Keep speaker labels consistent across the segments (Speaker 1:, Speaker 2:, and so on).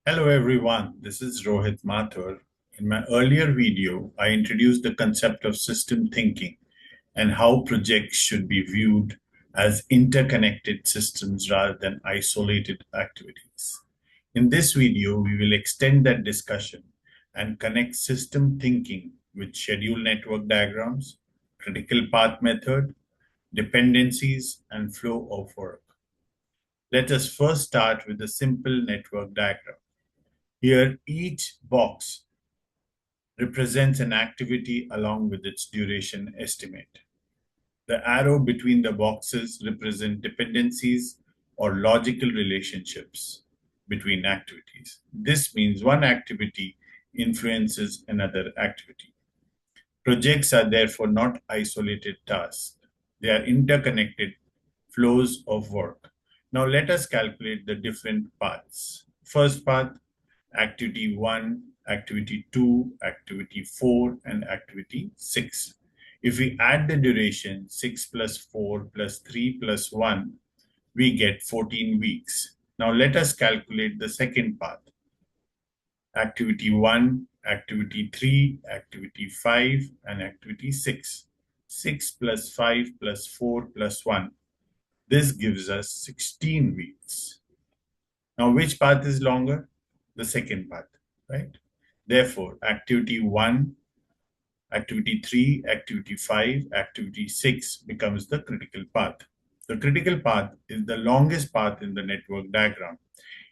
Speaker 1: Hello everyone, this is Rohit Mathur. In my earlier video, I introduced the concept of system thinking and how projects should be viewed as interconnected systems rather than isolated activities. In this video, we will extend that discussion and connect system thinking with schedule network diagrams, critical path method, dependencies, and flow of work. Let us first start with a simple network diagram. Here, each box represents an activity along with its duration estimate. The arrow between the boxes represent dependencies or logical relationships between activities. This means one activity influences another activity. Projects are therefore not isolated tasks. They are interconnected flows of work. Now let us calculate the different paths. First path, activity 1, activity 2, activity 4, and activity 6. If we add the duration 6 plus 4 plus 3 plus 1, we get 14 weeks. Now let us calculate the second path. Activity 1, activity 3, activity 5, and activity 6. 6 plus 5 plus 4 plus 1. This gives us 16 weeks. Now, which path is longer? The second path, right? Therefore, activity 1, activity 3, activity 5, activity 6 becomes the critical path. The critical path is the longest path in the network diagram.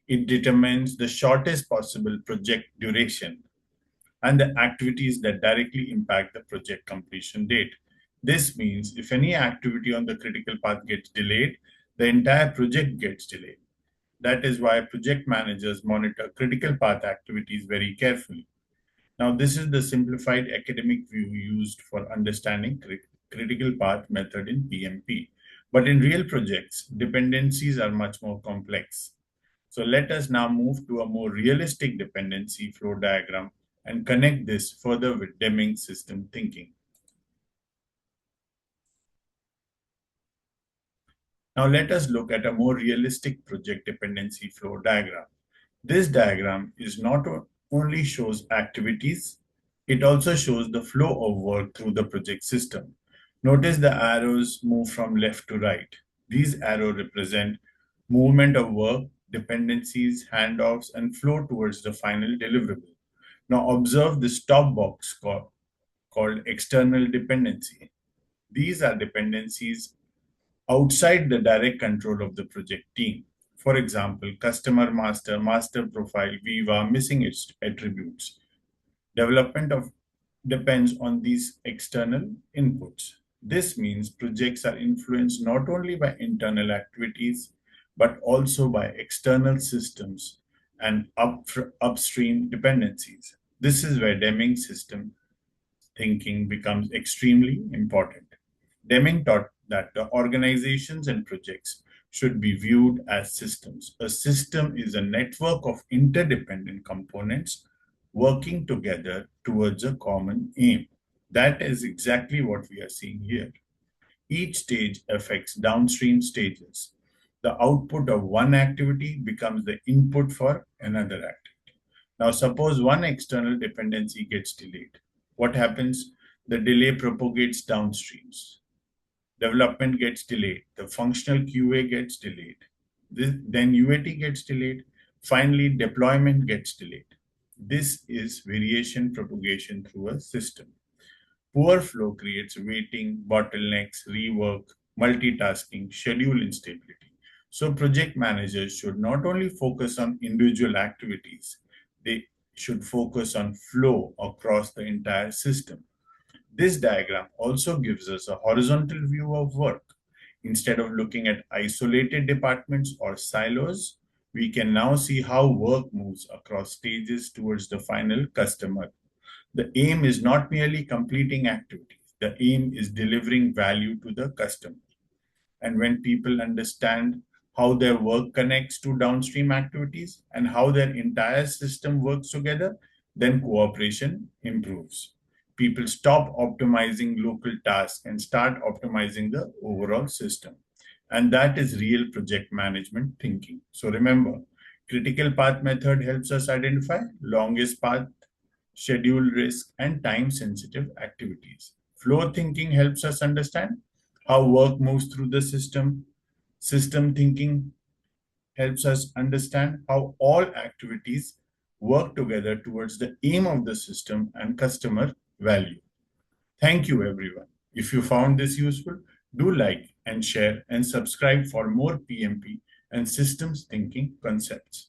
Speaker 1: It determines the shortest possible project duration and the activities that directly impact the project completion date. This means if any activity on the critical path gets delayed, the entire project gets delayed. That is why project managers monitor critical path activities very carefully. Now, this is the simplified academic view used for understanding critical path method in PMP. But in real projects, dependencies are much more complex. So let us now move to a more realistic dependency flow diagram and connect this further with Deming system thinking. Now let us look at a more realistic project dependency flow diagram. This diagram is not only shows activities, it also shows the flow of work through the project system. Notice the arrows move from left to right. These arrows represent movement of work, dependencies, handoffs, and flow towards the final deliverable. Now observe the stop box called external dependency. These are dependencies outside the direct control of the project team. For example, customer master, master profile, Viva, missing its attributes. Development of depends on these external inputs. This means projects are influenced not only by internal activities, but also by external systems and upstream dependencies. This is where Deming system thinking becomes extremely important. Deming taught that the organizations and projects should be viewed as systems. A system is a network of interdependent components working together towards a common aim. That is exactly what we are seeing here. Each stage affects downstream stages. The output of one activity becomes the input for another activity. Now, suppose one external dependency gets delayed. What happens? The delay propagates downstreams. Development gets delayed. The functional QA gets delayed. Then UAT gets delayed. Finally, deployment gets delayed. This is variation propagation through a system. Poor flow creates waiting, bottlenecks, rework, multitasking, schedule instability. So project managers should not only focus on individual activities, they should focus on flow across the entire system. This diagram also gives us a horizontal view of work. Instead of looking at isolated departments or silos, we can now see how work moves across stages towards the final customer. The aim is not merely completing activities. The aim is delivering value to the customer. And when people understand how their work connects to downstream activities and how their entire system works together, then cooperation improves. People stop optimizing local tasks and start optimizing the overall system. And that is real project management thinking. So remember, Critical path method helps us identify longest path, schedule risk, and time-sensitive activities. Flow thinking helps us understand how work moves through the system. System thinking helps us understand how all activities work together towards the aim of the system and customer value. Thank you, everyone. If you found this useful, do like and share and subscribe for more PMP and systems thinking concepts.